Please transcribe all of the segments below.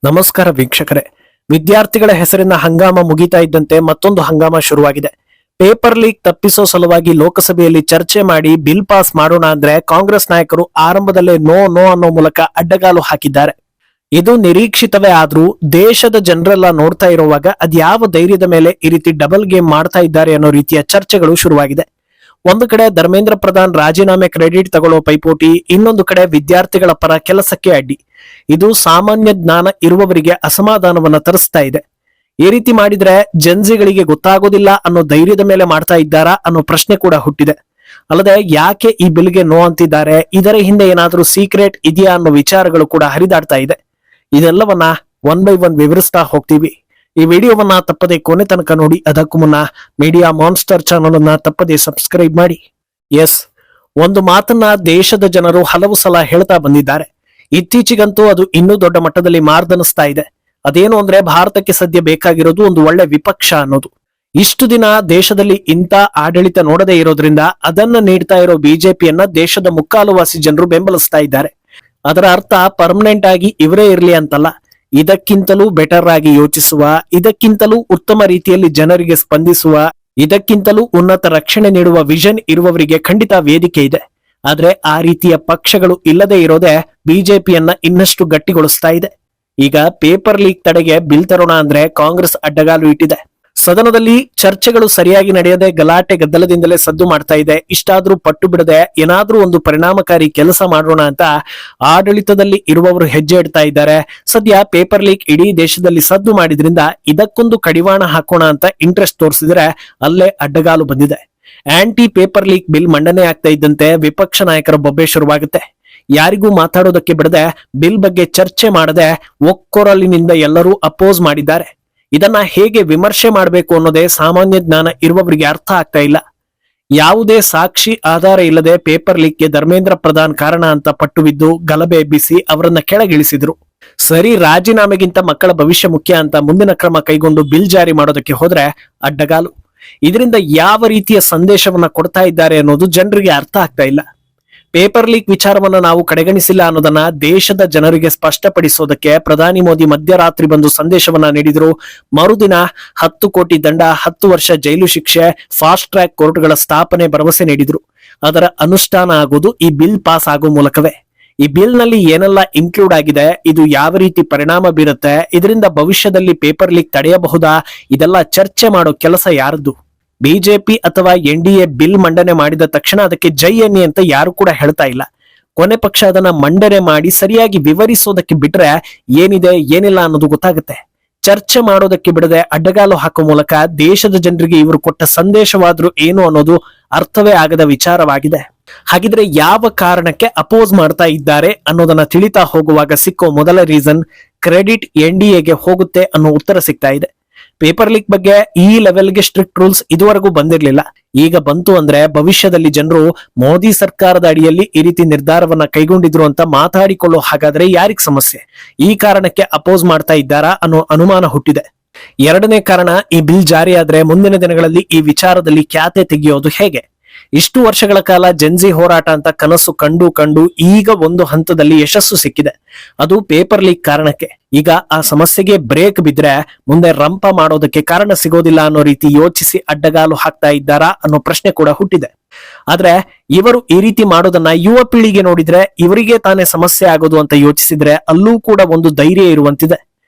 ನಮಸ್ಕಾರ ವೀಕ್ಷಕರೇ. ವಿದ್ಯಾರ್ಥಿಗಳ ಹೆಸರಿನ ಹಂಗಾಮ ಮುಗಿತಾ ಇದ್ದಂತೆ ಮತ್ತೊಂದು ಹಂಗಾಮ ಶುರುವಾಗಿದೆ. ಪೇಪರ್ ಲೀಕ್ ತಪ್ಪಿಸೋ ಸಲುವಾಗಿ ಲೋಕಸಭೆಯಲ್ಲಿ ಚರ್ಚೆ ಮಾಡಿ ಬಿಲ್ ಪಾಸ್ ಮಾಡೋಣ ಅಂದ್ರೆ ಕಾಂಗ್ರೆಸ್ ನಾಯಕರು ಆರಂಭದಲ್ಲೇ ನೋ ನೋ ಅನ್ನೋ ಮೂಲಕ ಅಡ್ಡಗಾಲು ಹಾಕಿದ್ದಾರೆ. ಇದು ನಿರೀಕ್ಷಿತವೇ ಆದ್ರೂ ದೇಶದ ಜನರೆಲ್ಲ ನೋಡ್ತಾ ಇರುವಾಗ ಅದ್ಯಾವ ಧೈರ್ಯದ ಮೇಲೆ ಈ ರೀತಿ ಡಬಲ್ ಗೇಮ್ ಮಾಡ್ತಾ ಇದ್ದಾರೆ ಅನ್ನೋ ರೀತಿಯ ಚರ್ಚೆಗಳು ಶುರುವಾಗಿದೆ. ಒಂದು ಕಡೆ ಧರ್ಮೇಂದ್ರ ಪ್ರಧಾನ್ ರಾಜೀನಾಮೆ ಕ್ರೆಡಿಟ್ ತಗೊಳ್ಳೋ ಪೈಪೋಟಿ, ಇನ್ನೊಂದು ಕಡೆ ವಿದ್ಯಾರ್ಥಿಗಳ ಪರ ಕೆಲಸಕ್ಕೆ ಅಡ್ಡಿ. ಇದು ಸಾಮಾನ್ಯ ಜ್ಞಾನ ಇರುವವರಿಗೆ ಅಸಮಾಧಾನವನ್ನ ತರಿಸ್ತಾ ಇದೆ. ಈ ರೀತಿ ಮಾಡಿದ್ರೆ ಜನ್ಜಿಗಳಿಗೆ ಗೊತ್ತಾಗೋದಿಲ್ಲ ಅನ್ನೋ ಧೈರ್ಯದ ಮೇಲೆ ಮಾಡ್ತಾ ಇದ್ದಾರಾ ಅನ್ನೋ ಪ್ರಶ್ನೆ ಕೂಡ ಹುಟ್ಟಿದೆ. ಅಲ್ಲದೆ ಯಾಕೆ ಈ ಬಿಲ್ಗೆ ನೋ ಅಂತಿದ್ದಾರೆ, ಇದರ ಹಿಂದೆ ಏನಾದ್ರೂ ಸೀಕ್ರೆಟ್ ಇದೆಯಾ ಅನ್ನೋ ವಿಚಾರಗಳು ಕೂಡ ಹರಿದಾಡ್ತಾ ಇದೆ. ಇದೆಲ್ಲವನ್ನ ಒನ್ ಬೈ ಒನ್ ವಿವರಿಸ್ತಾ ಹೋಗ್ತೀವಿ. ಈ ವಿಡಿಯೋವನ್ನ ತಪ್ಪದೆ ಕೊನೆ ತನಕ ನೋಡಿ. ಅದಕ್ಕೂ ಮುನ್ನ ಮೀಡಿಯಾ ಮಾನ್ಸ್ಟರ್ ಚಾನಲ್ ಅನ್ನ ತಪ್ಪದೆ ಸಬ್ಸ್ಕ್ರೈಬ್ ಮಾಡಿ. ಎಸ್, ಒಂದು ಮಾತನ್ನ ದೇಶದ ಜನರು ಹಲವು ಸಲ ಹೇಳ್ತಾ ಬಂದಿದ್ದಾರೆ. ಇತ್ತೀಚೆಗಂತೂ ಅದು ಇನ್ನೂ ದೊಡ್ಡ ಮಟ್ಟದಲ್ಲಿ ಮಾರ್ದನಿಸ್ತಾ ಇದೆ. ಅದೇನು ಅಂದ್ರೆ ಭಾರತಕ್ಕೆ ಸದ್ಯ ಬೇಕಾಗಿರೋದು ಒಂದು ಒಳ್ಳೆ ವಿಪಕ್ಷ ಅನ್ನೋದು. ಇಷ್ಟು ದಿನ ದೇಶದಲ್ಲಿ ಇಂಥ ಆಡಳಿತ ನೋಡದೇ ಇರೋದ್ರಿಂದ ಅದನ್ನ ನೀಡ್ತಾ ಇರೋ ಬಿಜೆಪಿಯನ್ನ ದೇಶದ ಮುಕ್ಕಾಲುವಾಸಿ ಜನರು ಬೆಂಬಲಿಸ್ತಾ ಇದ್ದಾರೆ. ಅದರ ಅರ್ಥ ಪರ್ಮನೆಂಟ್ ಆಗಿ ಇವರೇ ಇರ್ಲಿ ಅಂತಲ್ಲ, ಇದಕ್ಕಿಂತಲೂ ಬೆಟರ್ ಆಗಿ ಯೋಚಿಸುವ, ಇದಕ್ಕಿಂತಲೂ ಉತ್ತಮ ರೀತಿಯಲ್ಲಿ ಜನರಿಗೆ ಸ್ಪಂದಿಸುವ, ಇದಕ್ಕಿಂತಲೂ ಉನ್ನತ ರಕ್ಷಣೆ ನೀಡುವ ವಿಷನ್ ಇರುವವರಿಗೆ ಖಂಡಿತ ವೇದಿಕೆ ಇದೆ. ಆದ್ರೆ ಆ ರೀತಿಯ ಪಕ್ಷಗಳು ಇಲ್ಲದೆ ಇರೋದೇ ಬಿಜೆಪಿಯನ್ನ ಇನ್ನಷ್ಟು ಗಟ್ಟಿಗೊಳಿಸ್ತಾ ಇದೆ. ಈಗ ಪೇಪರ್ ಲೀಕ್ ತಡೆಗೆ ಬಿಲ್ ತರೋಣ ಅಂದ್ರೆ ಕಾಂಗ್ರೆಸ್ ಅಡ್ಡಗಾಲು ಇಟ್ಟಿದೆ. ಸದನದಲ್ಲಿ ಚರ್ಚೆಗಳು ಸರಿಯಾಗಿ ನಡೆಯದೆ ಗಲಾಟೆ ಗದ್ದಲದಿಂದಲೇ ಸದ್ದು ಮಾಡ್ತಾ ಇದೆ. ಇಷ್ಟಾದ್ರೂ ಪಟ್ಟು ಬಿಡದೆ ಏನಾದ್ರೂ ಒಂದು ಪರಿಣಾಮಕಾರಿ ಕೆಲಸ ಮಾಡೋಣ ಅಂತ ಆಡಳಿತದಲ್ಲಿ ಇರುವವರು ಹೆಜ್ಜೆ ಇಡ್ತಾ ಇದ್ದಾರೆ. ಸದ್ಯ ಪೇಪರ್ ಲೀಕ್ ಇಡೀ ದೇಶದಲ್ಲಿ ಸದ್ದು ಮಾಡಿದ್ರಿಂದ ಇದಕ್ಕೊಂದು ಕಡಿವಾಣ ಹಾಕೋಣ ಅಂತ ಇಂಟ್ರೆಸ್ಟ್ ತೋರಿಸಿದ್ರೆ ಅಲ್ಲೇ ಅಡ್ಡಗಾಲು ಬಂದಿದೆ. ಆಂಟಿ ಪೇಪರ್ ಲೀಕ್ ಬಿಲ್ ಮಂಡನೆ ಆಗ್ತಾ ಇದ್ದಂತೆ ವಿಪಕ್ಷ ನಾಯಕರ ಬೊಬ್ಬೆ ಶುರುವಾಗುತ್ತೆ. ಯಾರಿಗೂ ಮಾತಾಡೋದಕ್ಕೆ ಬಿಡದೆ ಬಿಲ್ ಬಗ್ಗೆ ಚರ್ಚೆ ಮಾಡದೆ ಒಕ್ಕೊರಲಿನಿಂದ ಎಲ್ಲರೂ ಅಪೋಸ್ ಮಾಡಿದ್ದಾರೆ. ಇದನ್ನ ಹೇಗೆ ವಿಮರ್ಶೆ ಮಾಡಬೇಕು ಅನ್ನೋದೇ ಸಾಮಾನ್ಯ ಜ್ಞಾನ ಇರುವವರಿಗೆ ಅರ್ಥ ಆಗ್ತಾ ಇಲ್ಲ. ಯಾವುದೇ ಸಾಕ್ಷಿ ಆಧಾರ ಇಲ್ಲದೆ ಪೇಪರ್ ಲೀಕ್ಗೆ ಧರ್ಮೇಂದ್ರ ಪ್ರಧಾನ್ ಕಾರಣ ಅಂತ ಪಟ್ಟು ಬಿದ್ದು ಗಲಭೆ ಎಬ್ಬಿಸಿ ಅವರನ್ನ ಕೆಳಗಿಳಿಸಿದ್ರು. ಸರಿ, ರಾಜೀನಾಮೆಗಿಂತ ಮಕ್ಕಳ ಭವಿಷ್ಯ ಮುಖ್ಯ ಅಂತ ಮುಂದಿನ ಕ್ರಮ ಕೈಗೊಂಡು ಬಿಲ್ ಜಾರಿ ಮಾಡೋದಕ್ಕೆ ಹೋದ್ರೆ ಅಡ್ಡಗಾಲು. ಇದರಿಂದ ಯಾವ ರೀತಿಯ ಸಂದೇಶವನ್ನ ಕೊಡ್ತಾ ಇದ್ದಾರೆ ಅನ್ನೋದು ಜನರಿಗೆ ಅರ್ಥ ಆಗ್ತಾ ಇಲ್ಲ. ಪೇಪರ್ ಲೀಕ್ ವಿಚಾರವನ್ನ ನಾವು ಕಡೆಗಣಿಸಿಲ್ಲ ಅನ್ನೋದನ್ನ ದೇಶದ ಜನರಿಗೆ ಸ್ಪಷ್ಟಪಡಿಸೋದಕ್ಕೆ ಪ್ರಧಾನಿ ಮೋದಿ ಮಧ್ಯರಾತ್ರಿ ಬಂದು ಸಂದೇಶವನ್ನ ನೀಡಿದ್ರು. ಮರುದಿನ 10 ಕೋಟಿ ದಂಡ, 10 ವರ್ಷ ಜೈಲು ಶಿಕ್ಷೆ, ಫಾಸ್ಟ್ ಟ್ರ್ಯಾಕ್ ಕೋರ್ಟ್ಗಳ ಸ್ಥಾಪನೆ ಭರವಸೆ ನೀಡಿದ್ರು. ಅದರ ಅನುಷ್ಠಾನ ಆಗೋದು ಈ ಬಿಲ್ ಪಾಸ್ ಆಗೋ ಮೂಲಕವೇ. ಈ ಬಿಲ್ ನಲ್ಲಿ ಏನೆಲ್ಲ ಇನ್ಕ್ಲೂಡ್ ಆಗಿದೆ, ಇದು ಯಾವ ರೀತಿ ಪರಿಣಾಮ ಬೀರುತ್ತೆ, ಇದರಿಂದ ಭವಿಷ್ಯದಲ್ಲಿ ಪೇಪರ್ ಲೀಕ್ ತಡೆಯಬಹುದಾ, ಇದೆಲ್ಲ ಚರ್ಚೆ ಮಾಡೋ ಕೆಲಸ ಯಾರದ್ದು? ಬಿಜೆಪಿ ಅಥವಾ ಎನ್ಡಿಎ ಬಿಲ್ ಮಂಡನೆ ಮಾಡಿದ ತಕ್ಷಣ ಅದಕ್ಕೆ ಜೈ ಎನ್ನಿ ಅಂತ ಯಾರು ಕೂಡ ಹೇಳ್ತಾ ಇಲ್ಲ. ಕೊನೆ ಪಕ್ಷ ಅದನ್ನ ಮಂಡನೆ ಮಾಡಿ ಸರಿಯಾಗಿ ವಿವರಿಸೋದಕ್ಕೆ ಬಿಟ್ರೆ ಏನಿದೆ ಏನಿಲ್ಲ ಅನ್ನೋದು ಗೊತ್ತಾಗುತ್ತೆ. ಚರ್ಚೆ ಮಾಡೋದಕ್ಕೆ ಬಿಡದೆ ಅಡ್ಡಗಾಲು ಹಾಕೋ ಮೂಲಕ ದೇಶದ ಜನರಿಗೆ ಇವರು ಕೊಟ್ಟ ಸಂದೇಶವಾದ್ರೂ ಏನು ಅನ್ನೋದು ಅರ್ಥವೇ ಆಗದ ವಿಚಾರವಾಗಿದೆ. ಹಾಗಿದ್ರೆ ಯಾವ ಕಾರಣಕ್ಕೆ ಅಪೋಸ್ ಮಾಡ್ತಾ ಇದ್ದಾರೆ ಅನ್ನೋದನ್ನ ತಿಳಿತಾ ಹೋಗುವಾಗ ಸಿಕ್ಕೋ ಮೊದಲ ರೀಸನ್, ಕ್ರೆಡಿಟ್ ಎನ್ಡಿಎಗೆ ಹೋಗುತ್ತೆ ಅನ್ನೋ ಉತ್ತರ ಸಿಗ್ತಾ ಇದೆ. ಪೇಪರ್ ಲೀಕ್ ಬಗ್ಗೆ ಈ ಲೆವೆಲ್ಗೆ ಸ್ಟ್ರಿಕ್ಟ್ ರೂಲ್ಸ್ ಇದುವರೆಗೂ ಬಂದಿರಲಿಲ್ಲ. ಈಗ ಬಂತು ಅಂದ್ರೆ ಭವಿಷ್ಯದಲ್ಲಿ ಜನರು ಮೋದಿ ಸರ್ಕಾರದ ಅಡಿಯಲ್ಲಿ ಈ ರೀತಿ ನಿರ್ಧಾರವನ್ನ ಕೈಗೊಂಡಿದ್ರು ಅಂತ ಮಾತಾಡಿಕೊಳ್ಳೋ ಹಾಗಾದ್ರೆ ಯಾರಿಗ್ ಸಮಸ್ಯೆ? ಈ ಕಾರಣಕ್ಕೆ ಅಪೋಸ್ ಮಾಡ್ತಾ ಇದ್ದಾರಾ ಅನ್ನೋ ಅನುಮಾನ ಹುಟ್ಟಿದೆ. ಎರಡನೇ ಕಾರಣ, ಈ ಬಿಲ್ ಜಾರಿಯಾದ್ರೆ ಮುಂದಿನ ದಿನಗಳಲ್ಲಿ ಈ ವಿಚಾರದಲ್ಲಿ ಖ್ಯಾತೆ ತೆಗೆಯೋದು ಹೇಗೆ? ಇಷ್ಟು ವರ್ಷಗಳ ಕಾಲ ಜೆನ್ಜಿ ಹೋರಾಟ ಅಂತ ಕನಸು ಕಂಡು ಈಗ ಒಂದು ಹಂತದಲ್ಲಿ ಯಶಸ್ಸು ಸಿಕ್ಕಿದೆ. ಅದು ಪೇಪರ್ ಲೀಕ್ ಕಾರಣಕ್ಕೆ. ಈಗ ಆ ಸಮಸ್ಯೆಗೆ ಬ್ರೇಕ್ ಬಿದ್ರೆ ಮುಂದೆ ರಂಪ ಮಾಡೋದಕ್ಕೆ ಕಾರಣ ಸಿಗೋದಿಲ್ಲ ಅನ್ನೋ ರೀತಿ ಯೋಚಿಸಿ ಅಡ್ಡಗಾಲು ಹಾಕ್ತಾ ಇದ್ದಾರಾ ಅನ್ನೋ ಪ್ರಶ್ನೆ ಕೂಡ ಹುಟ್ಟಿದೆ. ಆದ್ರೆ ಇವರು ಈ ರೀತಿ ಮಾಡೋದನ್ನ ಯುವ ಪೀಳಿಗೆ ನೋಡಿದ್ರೆ ಇವರಿಗೆ ತಾನೇ ಸಮಸ್ಯೆ ಆಗೋದು ಅಂತ ಯೋಚಿಸಿದ್ರೆ ಅಲ್ಲೂ ಕೂಡ ಒಂದು ಧೈರ್ಯ ಇರುವಂತಿದೆ.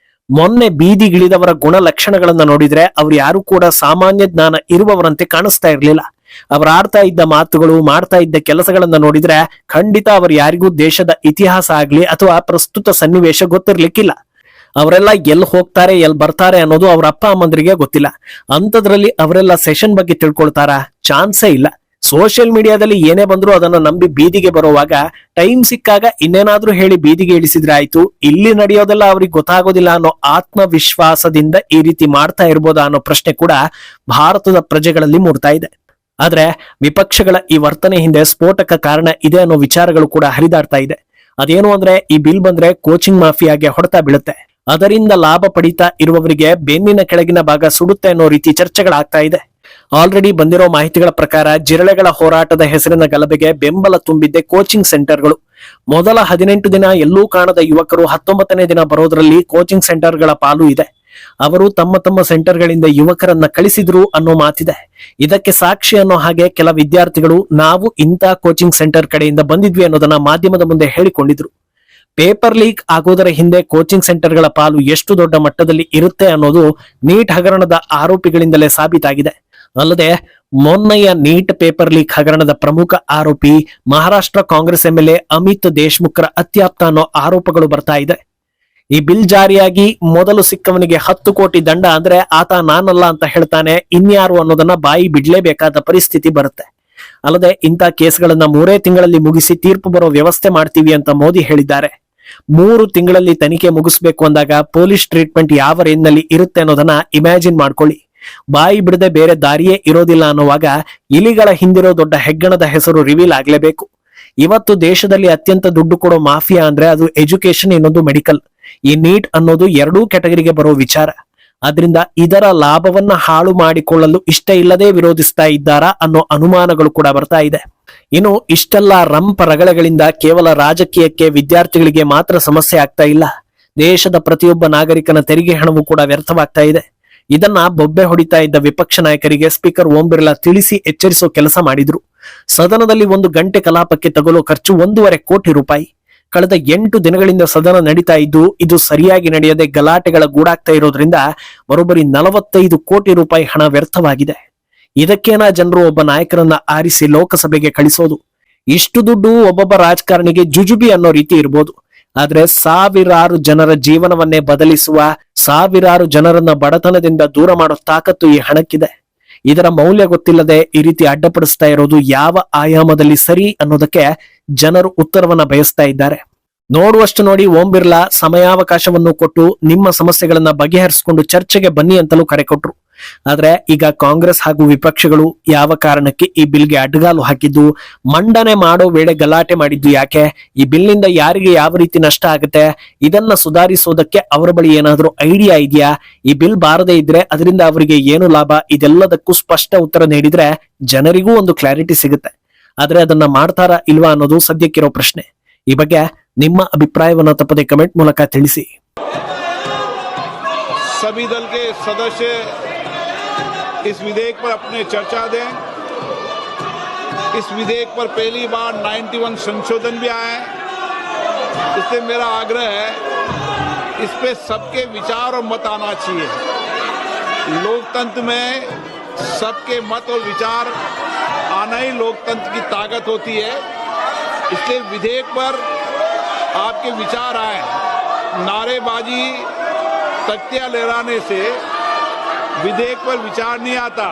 ಮೊನ್ನೆ ಬೀದಿಗಿಳಿದವರ ಗುಣ ಲಕ್ಷಣಗಳನ್ನ ನೋಡಿದ್ರೆ ಅವ್ರು ಯಾರು ಕೂಡ ಸಾಮಾನ್ಯ ಜ್ಞಾನ ಇರುವವರಂತೆ ಕಾಣಿಸ್ತಾ ಇರ್ಲಿಲ್ಲ. ಅವ್ರು ಆಡ್ತಾ ಇದ್ದ ಮಾತುಗಳು, ಮಾಡ್ತಾ ಇದ್ದ ಕೆಲಸಗಳನ್ನ ನೋಡಿದ್ರೆ ಖಂಡಿತ ಅವರು ಯಾರಿಗೂ ದೇಶದ ಇತಿಹಾಸ ಆಗ್ಲಿ ಅಥವಾ ಪ್ರಸ್ತುತ ಸನ್ನಿವೇಶ ಗೊತ್ತಿರ್ಲಿಕ್ಕಿಲ್ಲ. ಅವರೆಲ್ಲ ಎಲ್ಲಿ ಹೋಗ್ತಾರೆ, ಎಲ್ಲಿ ಬರ್ತಾರೆ ಅನ್ನೋದು ಅವ್ರ ಅಪ್ಪ ಅಮ್ಮಂದ್ರಿಗೆ ಗೊತ್ತಿಲ್ಲ. ಅಂತದ್ರಲ್ಲಿ ಅವರೆಲ್ಲ ಸೆಷನ್ ಬಗ್ಗೆ ತಿಳ್ಕೊಳ್ತಾರ? ಚಾನ್ಸೇ ಇಲ್ಲ. ಸೋಷಿಯಲ್ ಮೀಡಿಯಾದಲ್ಲಿ ಏನೇ ಬಂದ್ರು ಅದನ್ನ ನಂಬಿ ಬೀದಿಗೆ ಬರುವಾಗ ಟೈಮ್ ಸಿಕ್ಕಾಗ ಇನ್ನೇನಾದ್ರೂ ಹೇಳಿ ಬೀದಿಗೆ ಇಳಿಸಿದ್ರೆ ಆಯ್ತು, ಇಲ್ಲಿ ನಡೆಯೋದೆಲ್ಲ ಅವ್ರಿಗೆ ಗೊತ್ತಾಗೋದಿಲ್ಲ ಅನ್ನೋ ಆತ್ಮವಿಶ್ವಾಸದಿಂದ ಈ ರೀತಿ ಮಾಡ್ತಾ ಇರ್ಬೋದಾ ಅನ್ನೋ ಪ್ರಶ್ನೆ ಕೂಡ ಭಾರತದ ಪ್ರಜೆಗಳಲ್ಲಿ ಮೂಡ್ತಾ ಇದೆ. ಆದ್ರೆ ವಿಪಕ್ಷಗಳ ಈ ವರ್ತನೆ ಹಿಂದೆ ಸ್ಫೋಟಕ ಕಾರಣ ಇದೆ ಅನ್ನೋ ವಿಚಾರಗಳು ಕೂಡ ಹರಿದಾಡ್ತಾ ಇದೆ. ಅದೇನು ಅಂದ್ರೆ ಈ ಬಿಲ್ ಬಂದ್ರೆ ಕೋಚಿಂಗ್ ಮಾಫಿಯಾಗೆ ಹೊಡೆತ ಬೀಳುತ್ತೆ, ಅದರಿಂದ ಲಾಭ ಪಡಿತಾ ಇರುವವರಿಗೆ ಬೆನ್ನಿನ ಕೆಳಗಿನ ಭಾಗ ಸುಡುತ್ತೆ ಅನ್ನೋ ರೀತಿ ಚರ್ಚೆಗಳಾಗ್ತಾ ಇದೆ. ಆಲ್ರೆಡಿ ಬಂದಿರೋ ಮಾಹಿತಿಗಳ ಪ್ರಕಾರ ಜಿರಳೆಗಳ ಹೋರಾಟದ ಹೆಸರಿನ ಗಲಭೆಗೆ ಬೆಂಬಲ ತುಂಬಿದ್ದೆ ಕೋಚಿಂಗ್ ಸೆಂಟರ್ಗಳು. ಮೊದಲ 18 ದಿನ ಎಲ್ಲೂ ಕಾಣದ ಯುವಕರು 19ನೇ ದಿನ ಬರೋದ್ರಲ್ಲಿ ಕೋಚಿಂಗ್ ಸೆಂಟರ್ಗಳ ಪಾಲು ಇದೆ. ಅವರು ತಮ್ಮ ತಮ್ಮ ಸೆಂಟರ್ಗಳಿಂದ ಯುವಕರನ್ನ ಕಳಿಸಿದ್ರು ಅನ್ನೋ ಮಾತಿದೆ. ಇದಕ್ಕೆ ಸಾಕ್ಷಿ ಅನ್ನೋ ಹಾಗೆ ಕೆಲ ವಿದ್ಯಾರ್ಥಿಗಳು ನಾವು ಇಂಥ ಕೋಚಿಂಗ್ ಸೆಂಟರ್ ಕಡೆಯಿಂದ ಬಂದಿದ್ವಿ ಅನ್ನೋದನ್ನ ಮಾಧ್ಯಮದ ಮುಂದೆ ಹೇಳಿಕೊಂಡಿದ್ರು. ಪೇಪರ್ ಲೀಕ್ ಆಗೋದರ ಹಿಂದೆ ಕೋಚಿಂಗ್ ಸೆಂಟರ್ಗಳ ಪಾಲು ಎಷ್ಟು ದೊಡ್ಡ ಮಟ್ಟದಲ್ಲಿ ಇರುತ್ತೆ ಅನ್ನೋದು ನೀಟ್ ಹಗರಣದ ಆರೋಪಿಗಳಿಂದಲೇ ಸಾಬೀತಾಗಿದೆ. ಅಲ್ಲದೆ ಮೊನ್ನೆಯ ನೀಟ್ ಪೇಪರ್ ಲೀಕ್ ಹಗರಣದ ಪ್ರಮುಖ ಆರೋಪಿ ಮಹಾರಾಷ್ಟ್ರ ಕಾಂಗ್ರೆಸ್ ಎಂಎಲ್ಎ ಅಮಿತ್ ದೇಶ್ಮುಖ್ರ ಅತ್ಯಾಪ್ತ ಅನ್ನೋ ಆರೋಪಗಳು ಬರ್ತಾ ಇದೆ. ಈ ಬಿಲ್ ಜಾರಿಯಾಗಿ ಮೊದಲು ಸಿಕ್ಕವನಿಗೆ 10 ಕೋಟಿ ದಂಡ ಅಂದ್ರೆ ಆತ ನಾನಲ್ಲ ಅಂತ ಹೇಳ್ತಾನೆ, ಇನ್ಯಾರು ಅನ್ನೋದನ್ನ ಬಾಯಿ ಬಿಡ್ಲೇಬೇಕಾದ ಪರಿಸ್ಥಿತಿ ಬರುತ್ತೆ. ಅಲ್ಲದೆ ಇಂಥ ಕೇಸ್ಗಳನ್ನ 3 ತಿಂಗಳಲ್ಲಿ ಮುಗಿಸಿ ತೀರ್ಪು ಬರೋ ವ್ಯವಸ್ಥೆ ಮಾಡ್ತೀವಿ ಅಂತ ಮೋದಿ ಹೇಳಿದ್ದಾರೆ. 3 ತಿಂಗಳಲ್ಲಿ ತನಿಖೆ ಮುಗಿಸ್ಬೇಕು ಅಂದಾಗ ಪೊಲೀಸ್ ಟ್ರೀಟ್ಮೆಂಟ್ ಯಾವ ರೇಂಜ್ನಲ್ಲಿ ಇರುತ್ತೆ ಅನ್ನೋದನ್ನ ಇಮ್ಯಾಜಿನ್ ಮಾಡ್ಕೊಳ್ಳಿ. ಬಾಯಿ ಬಿಡದೆ ಬೇರೆ ದಾರಿಯೇ ಇರೋದಿಲ್ಲ ಅನ್ನುವಾಗ ಇಲಿಗಳ ಹಿಂದಿರೋ ದೊಡ್ಡ ಹೆಗ್ಗಣದ ಹೆಸರು ರಿವೀಲ್ ಆಗ್ಲೇಬೇಕು. ಇವತ್ತು ದೇಶದಲ್ಲಿ ಅತ್ಯಂತ ದುಡ್ಡು ಕೊಡೋ ಮಾಫಿಯಾ ಅಂದ್ರೆ ಅದು ಎಜುಕೇಶನ್, ಇನ್ನೊಂದು ಮೆಡಿಕಲ್. ಈ ನೀಟ್ ಅನ್ನೋದು 2 ಕ್ಯಾಟಗರಿಗೆ ಬರೋ ವಿಚಾರ. ಆದ್ರಿಂದ ಇದರ ಲಾಭವನ್ನ ಹಾಳು ಮಾಡಿಕೊಳ್ಳಲು ಇಷ್ಟ ಇಲ್ಲದೆ ವಿರೋಧಿಸ್ತಾ ಇದ್ದಾರಾ ಅನ್ನೋ ಅನುಮಾನಗಳು ಕೂಡ ಬರ್ತಾ ಇದೆ. ಇನ್ನು ಇಷ್ಟೆಲ್ಲ ರಂಪ ರಗಳೆಗಳಿಂದ ಕೇವಲ ರಾಜಕೀಯಕ್ಕೆ, ವಿದ್ಯಾರ್ಥಿಗಳಿಗೆ ಮಾತ್ರ ಸಮಸ್ಯೆ ಆಗ್ತಾ ಇಲ್ಲ. ದೇಶದ ಪ್ರತಿಯೊಬ್ಬ ನಾಗರಿಕನ ತೆರಿಗೆ ಹಣವು ಕೂಡ ವ್ಯರ್ಥವಾಗ್ತಾ ಇದೆ. ಇದನ್ನ ಬೊಬ್ಬೆ ಹೊಡಿತಾ ಇದ್ದ ವಿಪಕ್ಷ ನಾಯಕರಿಗೆ ಸ್ಪೀಕರ್ ಓಂ ಬಿರ್ಲಾ ತಿಳಿಸಿ ಎಚ್ಚರಿಸೋ ಕೆಲಸ ಮಾಡಿದ್ರು. ಸದನದಲ್ಲಿ 1 ಗಂಟೆ ಕಲಾಪಕ್ಕೆ ತಗುಲೋ ಖರ್ಚು 1.5 ಕೋಟಿ ರೂಪಾಯಿ. ಕಳೆದ 8 ದಿನಗಳಿಂದ ಸದನ ನಡೀತಾ ಇದ್ದು ಇದು ಸರಿಯಾಗಿ ನಡೆಯದೆ ಗಲಾಟೆಗಳ ಗೂಡಾಗ್ತಾ ಇರೋದ್ರಿಂದ ಬರೋಬ್ಬರಿ 45 ಕೋಟಿ ರೂಪಾಯಿ ಹಣ ವ್ಯರ್ಥವಾಗಿದೆ. ಇದಕ್ಕೇನಾ ಜನರು ಒಬ್ಬ ನಾಯಕರನ್ನ ಆರಿಸಿ ಲೋಕಸಭೆಗೆ ಕಳಿಸೋದು? ಇಷ್ಟು ದುಡ್ಡು ಒಬ್ಬೊಬ್ಬ ರಾಜಕಾರಣಿಗೆ ಜುಜುಬಿ ಅನ್ನೋ ರೀತಿ ಇರ್ಬೋದು. ಆದ್ರೆ ಸಾವಿರಾರು ಜನರ ಜೀವನವನ್ನೇ ಬದಲಿಸುವ, ಸಾವಿರಾರು ಜನರನ್ನ ಬಡತನದಿಂದ ದೂರ ಮಾಡೋ ತಾಕತ್ತು ಈ ಹಣಕ್ಕಿದೆ. ಇದರ ಮೌಲ್ಯ ಗೊತ್ತಿಲ್ಲದೆ ಈ ರೀತಿ ಅಡ್ಡಪಡಿಸ್ತಾ ಇರೋದು ಯಾವ ಆಯಾಮದಲ್ಲಿ ಸರಿ ಅನ್ನೋದಕ್ಕೆ ಜನರು ಉತ್ತರವನ್ನ ಬಯಸ್ತಾ ಇದ್ದಾರೆ. ನೋಡುವಷ್ಟು ನೋಡಿ ಓಂ ಬಿರ್ಲಾ ಸಮಯಾವಕಾಶವನ್ನು ಕೊಟ್ಟು ನಿಮ್ಮ ಸಮಸ್ಯೆಗಳನ್ನ ಬಗೆಹರಿಸಿಕೊಂಡು ಚರ್ಚೆಗೆ ಬನ್ನಿ ಅಂತಲೂ ಕರೆ ಕೊಟ್ರು. ಆದ್ರೆ ಈಗ ಕಾಂಗ್ರೆಸ್ ಹಾಗೂ ವಿಪಕ್ಷಗಳು ಯಾವ ಕಾರಣಕ್ಕೆ ಈ ಬಿಲ್ಗೆ ಅಡ್ಡಗಾಲು ಹಾಕಿದ್ದು, ಮಂಡನೆ ಮಾಡೋ ವೇಳೆ ಗಲಾಟೆ ಮಾಡಿದ್ದು ಯಾಕೆ, ಈ ಬಿಲ್ನಿಂದ ಯಾರಿಗೆ ಯಾವ ರೀತಿ ನಷ್ಟ ಆಗುತ್ತೆ, ಇದನ್ನ ಸುಧಾರಿಸೋದಕ್ಕೆ ಅವರ ಬಳಿ ಏನಾದ್ರೂ ಐಡಿಯಾ ಇದೆಯಾ, ಈ ಬಿಲ್ ಬಾರದೇ ಇದ್ರೆ ಅದರಿಂದ ಅವರಿಗೆ ಏನು ಲಾಭ, ಇದೆಲ್ಲದಕ್ಕೂ ಸ್ಪಷ್ಟ ಉತ್ತರ ನೀಡಿದ್ರೆ ಜನರಿಗೂ ಒಂದು ಕ್ಲಾರಿಟಿ ಸಿಗುತ್ತೆ. ಆದ್ರೆ ಅದನ್ನ ಮಾಡ್ತಾರಾ ಇಲ್ವಾ ಅನ್ನೋದು ಸದ್ಯಕ್ಕಿರೋ ಪ್ರಶ್ನೆ. ಈ ಬಗ್ಗೆ ನಿಮ್ಮ ಅಭಿಪ್ರಾಯವನ್ನ ತಪ್ಪದೆ ಕಮೆಂಟ್ ಮೂಲಕ ತಿಳಿಸಿ. सभी दल के सदस्य इस विधेयक पर अपने चर्चा दें. इस विधेयक पर पहली बार 91 संशोधन भी आए हैं. इसलिए मेरा आग्रह है इस पे सबके विचार और मत आना चाहिए. लोकतंत्र में सबके मत और विचार आना ही लोकतंत्र की ताकत होती है. इसलिए विधेयक पर आपके विचार आए. नारेबाजी, तख्तियां लहराने से विधेयक पर विचार नहीं आता.